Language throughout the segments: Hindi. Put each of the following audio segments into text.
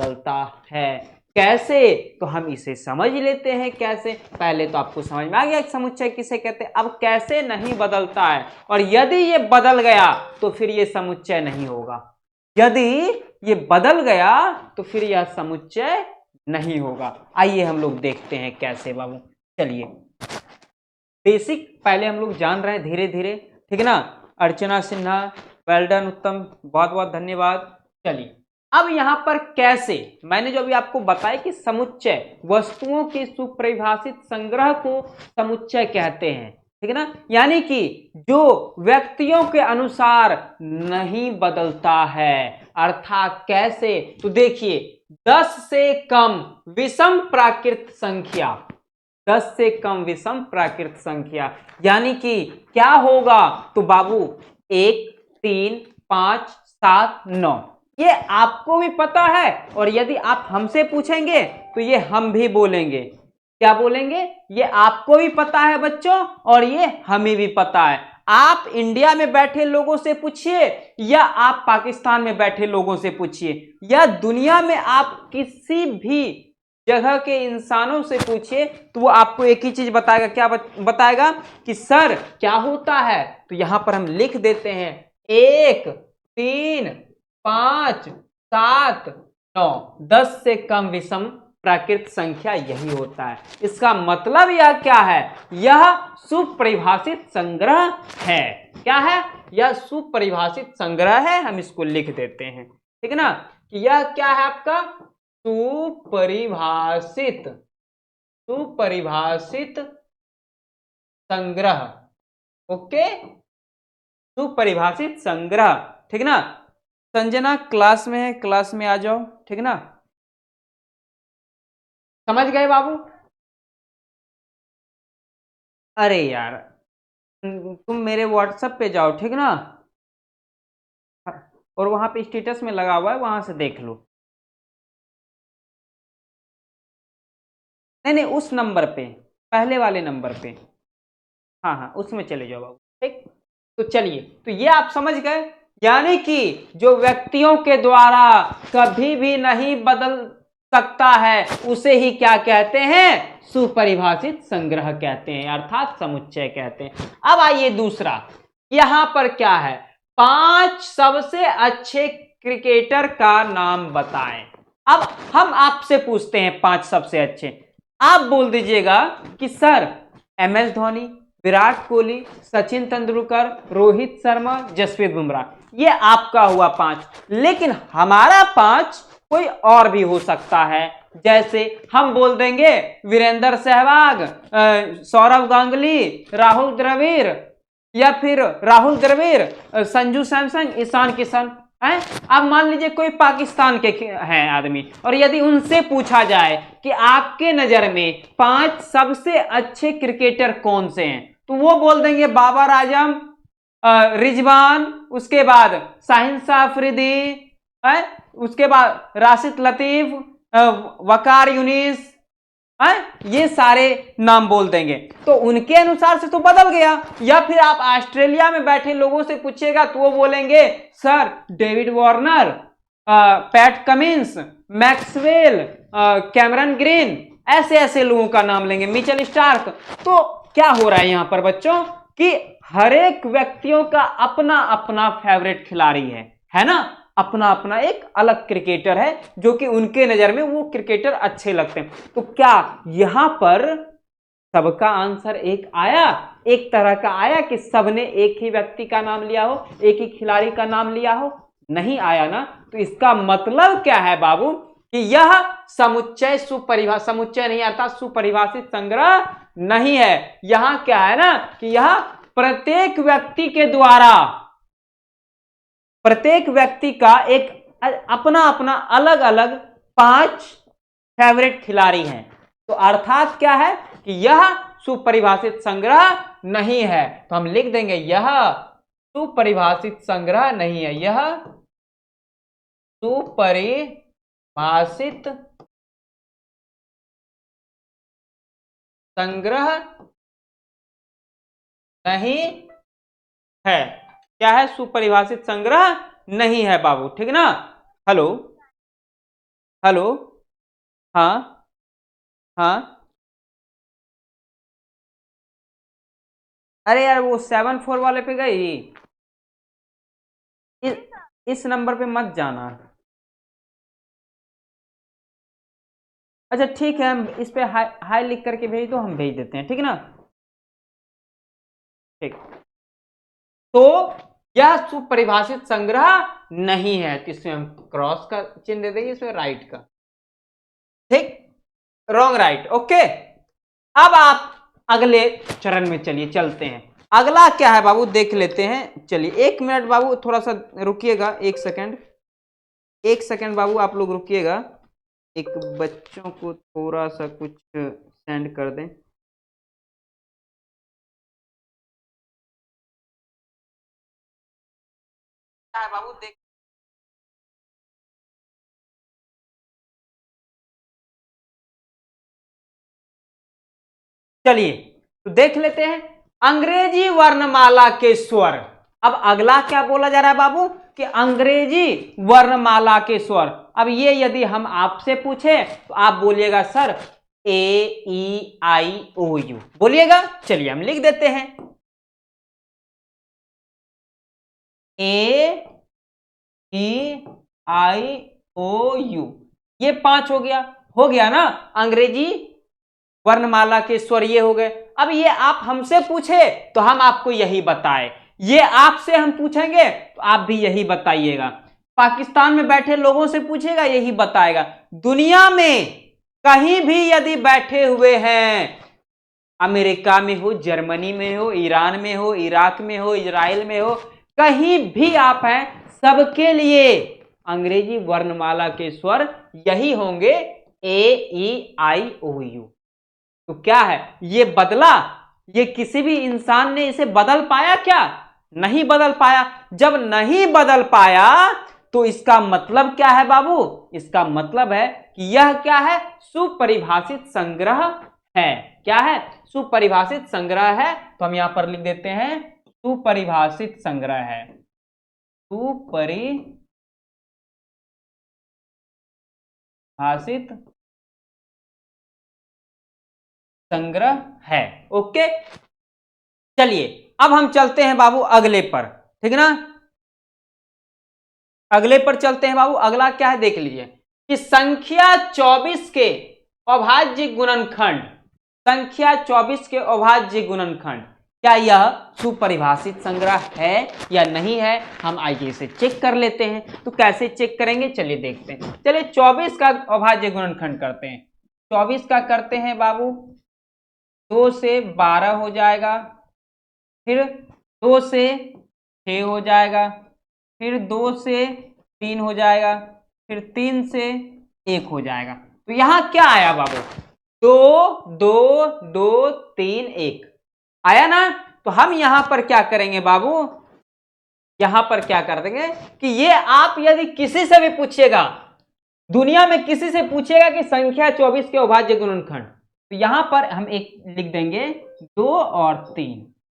बदलता है। कैसे? तो हम इसे समझ लेते हैं कैसे। पहले तो आपको समझ में आ गया कि समुच्चय किसे कहते हैं। अब कैसे नहीं बदलता है, और यदि ये बदल गया तो फिर ये समुच्चय नहीं होगा। यदि ये बदल गया तो फिर यह समुच्चय नहीं होगा। आइए हम लोग देखते हैं कैसे बाबू। चलिए, बेसिक पहले हम लोग जान रहे हैं धीरे धीरे, ठीक है ना। अर्चना सिन्हा, वेल डन, उत्तम, बहुत बहुत धन्यवाद। चलिए, अब यहां पर कैसे, मैंने जो अभी आपको बताया कि समुच्चय, वस्तुओं के सुपरिभाषित संग्रह को समुच्चय कहते हैं, ठीक है ना। यानी कि जो व्यक्तियों के अनुसार नहीं बदलता है। अर्थात कैसे? तो देखिए, 10 से कम विषम प्राकृत संख्या, 10 से कम विषम प्राकृत संख्या, यानी कि क्या होगा? तो बाबू 1, 3, 5, 7, 9, ये आपको भी पता है, और यदि आप हमसे पूछेंगे तो ये हम भी बोलेंगे। क्या बोलेंगे? ये आपको भी पता है बच्चों, और ये हमें भी पता है। आप इंडिया में बैठे लोगों से पूछिए, या आप पाकिस्तान में बैठे लोगों से पूछिए, या दुनिया में आप किसी भी जगह के इंसानों से पूछिए, तो वो आपको एक ही चीज बताएगा। क्या बताएगा? कि सर क्या होता है? तो यहां पर हम लिख देते हैं 1, 3, 5, 7, 9, 10 से कम विषम प्राकृत संख्या यही होता है। इसका मतलब यह क्या है? यह सुपरिभाषित संग्रह है। क्या है? यह सुपरिभाषित संग्रह है। हम इसको लिख देते हैं, ठीक है ना, कि यह क्या है आपका सुपरिभाषित, सुपरिभाषित संग्रह। ओके, सुपरिभाषित संग्रह, ठीक ना। संजना क्लास में है, क्लास में आ जाओ, ठीक ना। समझ गए बाबू? अरे यार, तुम मेरे व्हाट्सएप पे जाओ, ठीक ना, और वहां पे स्टेटस में लगा हुआ है, वहां से देख लो। नहीं नहीं, उस नंबर पे, पहले वाले नंबर पे, हाँ हाँ, उसमें चले जाओ बाबू, ठीक। तो चलिए, तो ये आप समझ गए, यानी कि जो व्यक्तियों के द्वारा कभी भी नहीं बदल सकता है, उसे ही क्या कहते हैं? सुपरिभाषित संग्रह कहते हैं, अर्थात समुच्चय कहते हैं। अब आइए दूसरा, यहां पर क्या है? 5 सबसे अच्छे क्रिकेटर का नाम बताएं। अब हम आपसे पूछते हैं 5 सबसे अच्छे, आप बोल दीजिएगा कि सर MS धोनी, विराट कोहली, सचिन तेंदुलकर, रोहित शर्मा, जसप्रीत बुमराह, ये आपका हुआ 5। लेकिन हमारा 5 कोई और भी हो सकता है। जैसे हम बोल देंगे वीरेंद्र सहवाग, सौरव गांगुली, राहुल द्रविड़, या फिर राहुल द्रविड़, संजू सैमसन, ईशान किशन है। अब मान लीजिए कोई पाकिस्तान के हैं आदमी, और यदि उनसे पूछा जाए कि आपके नजर में 5 सबसे अच्छे क्रिकेटर कौन से हैं, तो वो बोल देंगे बाबर आजम, रिजवान, उसके बाद शाहिन शाह अफरीदी है, उसके बाद राशिद लतीफ, वकार यूनिस है, ये सारे नाम बोल देंगे। तो उनके अनुसार से तो बदल गया। या फिर आप ऑस्ट्रेलिया में बैठे लोगों से पूछिएगा तो वो बोलेंगे sir David Warner, PAT Cummins, Maxwell, Cameron green, ऐसे ऐसे लोगों का नाम लेंगे, मिचेल स्टार्क। तो क्या हो रहा है यहां पर बच्चों कि हर एक व्यक्तियों का अपना अपना फेवरेट खिलाड़ी है ना, अपना अपना एक अलग क्रिकेटर है जो कि उनके नजर में वो क्रिकेटर अच्छे लगते हैं। तो क्या यहां पर सबका आंसर एक आया, एक तरह का आया कि सबने एक ही व्यक्ति का नाम लिया हो, एक ही खिलाड़ी का नाम लिया हो? नहीं आया ना। तो इसका मतलब क्या है बाबू कि यह समुच्चय समुच्चय नहीं, अर्थात सुपरिभाषित संग्रह नहीं है। यहां क्या है ना कि यह प्रत्येक व्यक्ति के द्वारा, प्रत्येक व्यक्ति का एक अपना अपना अलग अलग 5 फेवरेट खिलाड़ी हैं। तो अर्थात क्या है कि यह सुपरिभाषित संग्रह नहीं है। तो हम लिख देंगे यह सुपरिभाषित संग्रह नहीं है, यह सुपरिभाषित संग्रह नहीं है। क्या है? सुपरिभाषित संग्रह नहीं है बाबू, ठीक ना। हेलो। हेलो। हाँ हाँ। अरे यार वो 74 वाले पे गई। इस, इस नंबर पे मत जाना। अच्छा ठीक है, हम इस पे हाई हाई लिख करके भेज दो, हम भेज देते हैं, ठीक है ना। ठीक। तो यह सुपरिभाषित संग्रह नहीं है, तो इसमें हम क्रॉस का चिन्ह दे देंगे, इसमें राइट का। ठीक। Wrong right okay. अब आप अगले चरण में चलिए, चलते हैं। अगला क्या है बाबू देख लेते हैं। चलिए 1 मिनट बाबू, थोड़ा सा रुकिएगा, 1 सेकंड। 1 सेकंड बाबू आप लोग रुकिएगा। एक बच्चों को थोड़ा सा कुछ सेंड कर दें। क्या है बाबू देख। चलिए तो देख लेते हैं अंग्रेजी वर्णमाला के स्वर। अब अगला क्या बोला जा रहा है बाबू कि अंग्रेजी वर्णमाला के स्वर। अब ये यदि हम आपसे पूछे तो आप बोलिएगा sir A E I O you बोलिएगा। चलिए हम लिख देते हैं ए ई आई ओ यू। ये 5 हो गया ना अंग्रेजी वर्णमाला के स्वर, ये हो गए। अब ये आप हमसे पूछे तो हम आपको यही बताए, ये आपसे हम पूछेंगे तो आप भी यही बताइएगा। पाकिस्तान में बैठे लोगों से पूछेगा यही बताएगा। दुनिया में कहीं भी यदि बैठे हुए हैं, अमेरिका में हो, जर्मनी में हो, ईरान में हो, इराक में हो, इजराइल में हो, कहीं भी आप हैं, सबके लिए अंग्रेजी वर्णमाला के स्वर यही होंगे ए ई आई ओ यू। तो क्या है ये बदला? ये किसी भी इंसान ने इसे बदल पाया क्या? नहीं बदल पाया। जब नहीं बदल पाया तो इसका मतलब क्या है बाबू? इसका मतलब है कि यह क्या है? सुपरिभाषित संग्रह है। क्या है? सुपरिभाषित संग्रह है। तो हम यहां पर लिख देते हैं सुपरिभाषित संग्रह है। सुपरिभाषित संग्रह है। ओके। चलिए अब हम चलते हैं बाबू अगले पर, ठीक है ना। अगले पर चलते हैं बाबू। अगला क्या है देख लीजिए कि संख्या 24 के अभाज्य गुणनखंड, संख्या 24 के अभाज्य गुणनखंड, क्या यह सुपरिभाषित संग्रह है या नहीं है? हम आइए इसे चेक कर लेते हैं। तो कैसे चेक करेंगे चलिए देखते हैं। चलिए 24 का अभाज्य गुणनखंड करते हैं। 24 का करते हैं बाबू। 2 से 12 हो जाएगा, फिर 2 से 6 हो जाएगा, फिर 2 से 3 हो जाएगा, फिर 3 से 1 हो जाएगा। तो यहां क्या आया बाबू? 2 2 2 3 1 आया ना। तो हम यहां पर क्या करेंगे बाबू? यहां पर क्या कर देंगे कि ये आप यदि किसी से भी पूछिएगा, दुनिया में किसी से पूछेगा कि संख्या 24 के अभाज्य गुणनखंड, तो यहां पर हम एक लिख देंगे 2 और 3,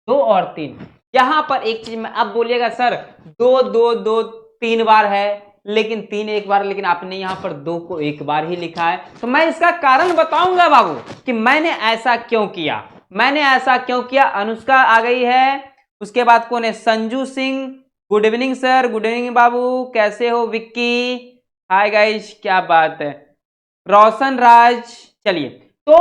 2 और 3। यहां पर एक चीज में अब बोलिएगा सर 2 2 2 3 बार है, लेकिन 3 एक बार, लेकिन आपने यहां पर 2 को एक बार ही लिखा है। तो मैं इसका कारण बताऊंगा बाबू कि मैंने ऐसा क्यों किया। मैंने ऐसा क्यों किया। अनुष्का आ गई है, उसके बाद कौन है? Sanju Singh. Good evening sir. Good evening बाबू, कैसे हो? विक्की, हाय गाइस, क्या बात है। रोशन राज। चलिए तो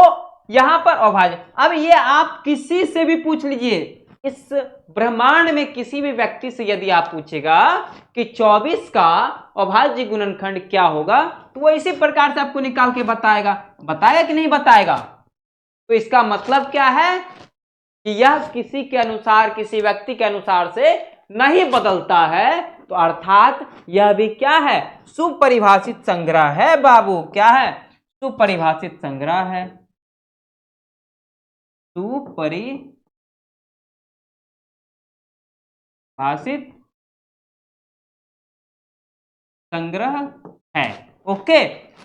यहां पर अभाज्य, अब ये आप किसी से भी पूछ लीजिए, इस ब्रह्मांड में किसी भी व्यक्ति से यदि आप पूछेगा कि 24 का अभाज्य गुणनखंड क्या होगा, तो वो इसी प्रकार से आपको निकाल के बताएगा। बताएगा कि नहीं बताएगा? तो इसका मतलब क्या है कि यह किसी के अनुसार, किसी व्यक्ति के अनुसार से नहीं बदलता है। तो अर्थात यह भी क्या है? सुपरिभाषित संग्रह है बाबू। क्या है? सुपरिभाषित संग्रह है। सुपरिभाषित संग्रह है। ओके।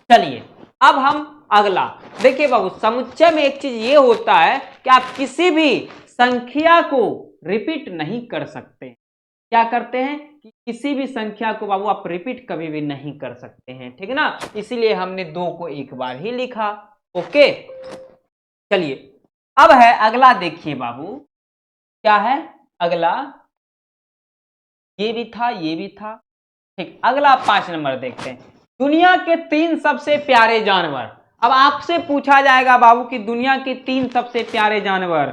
चलिए अब हम अगला देखिए बाबू। समुच्चय में एक चीज ये होता है कि आप किसी भी संख्या को रिपीट नहीं कर सकते। क्या करते हैं कि किसी भी संख्या को बाबू आप रिपीट कभी भी नहीं कर सकते हैं, ठीक है ना, इसीलिए हमने 2 को एक बार ही लिखा। ओके, चलिए अब है अगला, देखिए बाबू क्या है अगला, ये भी था ये भी था, ठीक। अगला 5 नंबर देखते हैं, दुनिया के 3 सबसे प्यारे जानवर। अब आपसे पूछा जाएगा बाबू कि दुनिया के 3 सबसे प्यारे जानवर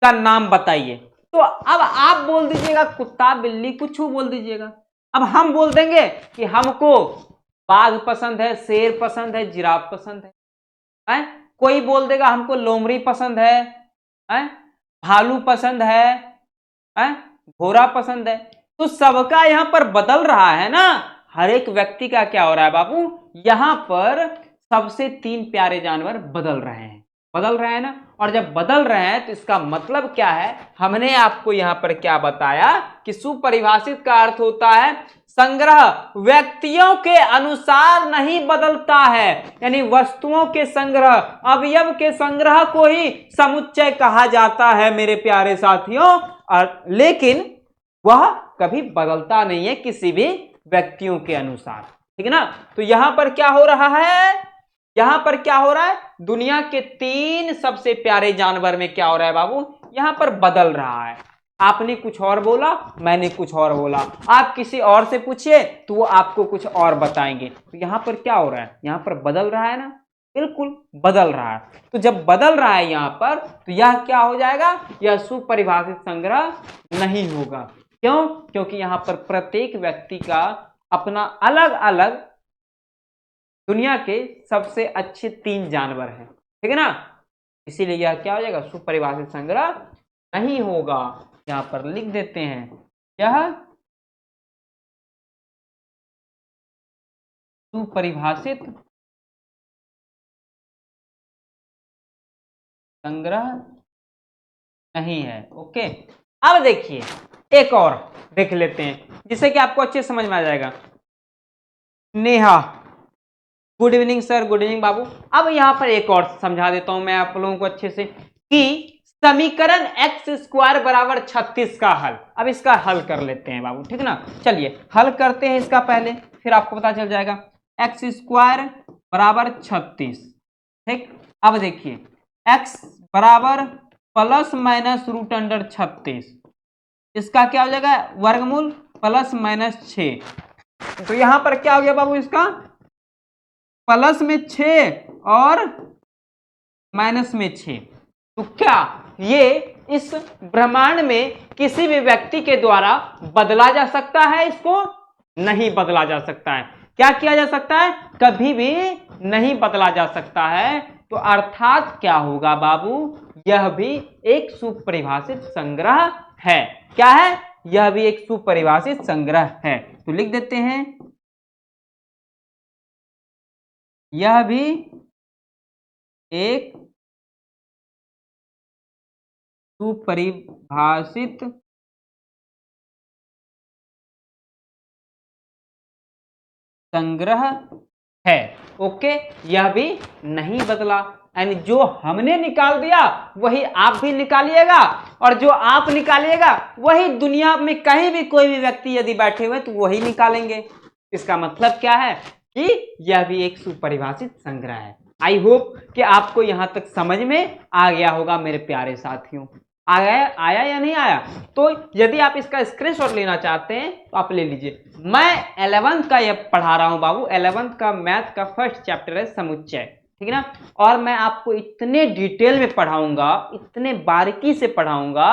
का नाम बताइए, तो अब आप बोल दीजिएगा कुत्ता बिल्ली कुछ बोल दीजिएगा। अब हम बोल देंगे कि हमको बाघ पसंद है, शेर पसंद है, जिराफ पसंद है? कोई बोल देगा हमको लोमड़ी पसंद है? भालू पसंद है? घोड़ा पसंद है। तो सबका यहां पर बदल रहा है ना, हर एक व्यक्ति का क्या हो रहा है बाबू, यहां पर सबसे 3 प्यारे जानवर बदल रहे हैं ना। और जब बदल रहे हैं तो इसका मतलब क्या है, हमने आपको यहां पर क्या बताया कि सुपरिभाषित का अर्थ होता है संग्रह व्यक्तियों के अनुसार नहीं बदलता है, यानी वस्तुओं के संग्रह, अवयव के संग्रह को ही समुच्चय कहा जाता है मेरे प्यारे साथियों। और लेकिन वह कभी बदलता नहीं है किसी भी व्यक्तियों के अनुसार, ठीक है ना। तो यहां पर क्या हो रहा है, यहां पर क्या हो रहा है, दुनिया के 3 सबसे प्यारे जानवर में क्या हो रहा है बाबू, यहां पर बदल रहा है। आपने कुछ और बोला, मैंने कुछ और बोला, आप किसी और से पूछिए तो वो आपको कुछ और बताएंगे। तो यहां पर क्या हो रहा है, यहां पर बदल रहा है ना, बिल्कुल बदल रहा है। तो जब बदल रहा है यहां पर, तो यह क्या हो जाएगा, यह सुपरिभाषित संग्रह नहीं होगा। क्यों, क्योंकि यहां पर प्रत्येक व्यक्ति का अपना अलग अलग दुनिया के सबसे अच्छे 3 जानवर हैं, ठीक है ना, इसीलिए यह क्या हो जाएगा, सुपरिभाषित संग्रह नहीं होगा। यहां पर लिख देते हैं, यह सुपरिभाषित संग्रह नहीं है। ओके, अब देखिए एक और देख लेते हैं जिससे कि आपको अच्छे समझ में आ जाएगा। Neha, good evening sir, good evening बाबू। अब यहां पर एक और समझा देता हूं मैं आप लोगों को अच्छे से कि समीकरण x स्क्वायर बराबर 36 का हल। अब इसका हल कर लेते हैं बाबू, ठीक है ना, चलिए हल करते हैं इसका पहले, फिर आपको पता चल जाएगा। x स्क्वायर बराबर 36, ठीक। अब देखिए x बराबर प्लस माइनस रूट अंडर 36, इसका क्या हो जाएगा वर्गमूल प्लस माइनस 6। तो यहां पर क्या हो गया बाबू, इसका प्लस में 6 और माइनस में 6। तो क्या ये इस ब्रह्मांड में किसी भी व्यक्ति के द्वारा बदला जा सकता है, इसको नहीं बदला जा सकता है। क्या किया जा सकता है, कभी भी नहीं बदला जा सकता है। तो अर्थात क्या होगा बाबू, यह भी एक सुपरिभाषित संग्रह है। क्या है, यह भी एक सुपरिभाषित संग्रह है। तो लिख देते हैं, यह भी एक सुपरिभाषित संग्रह है। ओके, यह भी नहीं बदला, यानी जो हमने निकाल दिया वही आप भी निकालिएगा, और जो आप निकालिएगा वही दुनिया में कहीं भी कोई भी व्यक्ति यदि बैठे हुए तो वही निकालेंगे। इसका मतलब क्या है कि यह भी एक सुपरिभाषित संग्रह है। आई होप कि आपको यहां तक समझ में आ गया होगा मेरे प्यारे साथियों। आया या नहीं आया। तो यदि आप इसका स्क्रीनशॉट लेना चाहते हैं तो आप ले लीजिए। मैं 11th का ये पढ़ा रहा हूं बाबू, 11th का मैथ का फर्स्ट चैप्टर है समुच्चय, ठीक है ना। और मैं आपको इतने डिटेल में पढ़ाऊंगा, इतने बारीकी से पढ़ाऊंगा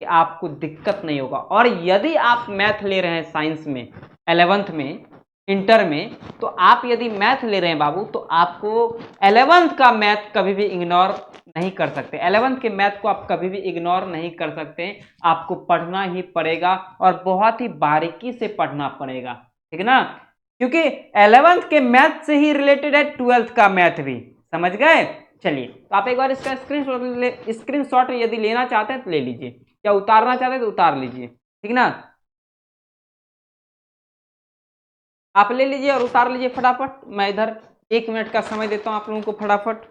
कि आपको दिक्कत नहीं होगा। और यदि आप मैथ ले रहे हैं साइंस में 11th में, इंटर में, तो आप यदि मैथ ले रहे हैं बाबू तो आपको 11th का मैथ कभी भी इग्नोर नहीं कर सकते। 11th के मैथ को आप कभी भी इग्नोर नहीं कर सकते, आपको पढ़ना ही पड़ेगा और बहुत ही बारीकी से पढ़ना पड़ेगा, ठीक है ना, क्योंकि 11th के मैथ से ही रिलेटेड है 12th का मैथ भी, समझ गए। चलिए, तो आप एक बार इसका स्क्रीनशॉट यदि लेना चाहते हैं तो ले लीजिए, या उतारना चाहते हैं तो उतार लीजिए, ठीक ना। आप ले लीजिए और उतार लीजिए फटाफट। मैं इधर 1 मिनट का समय देता हूं आप लोगों को फटाफट।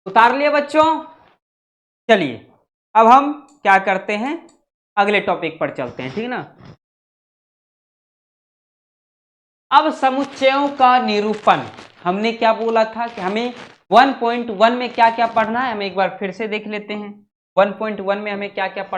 उतार लिए बच्चों? चलिए अब हम क्या करते हैं, अगले टॉपिक पर चलते हैं, ठीक ना। अब समुच्चयों का निरूपण, हमने क्या बोला था कि हमें 1.1 में क्या क्या पढ़ना है, हम एक बार फिर से देख लेते हैं। 1.1 में हमें क्या क्या पढ़ना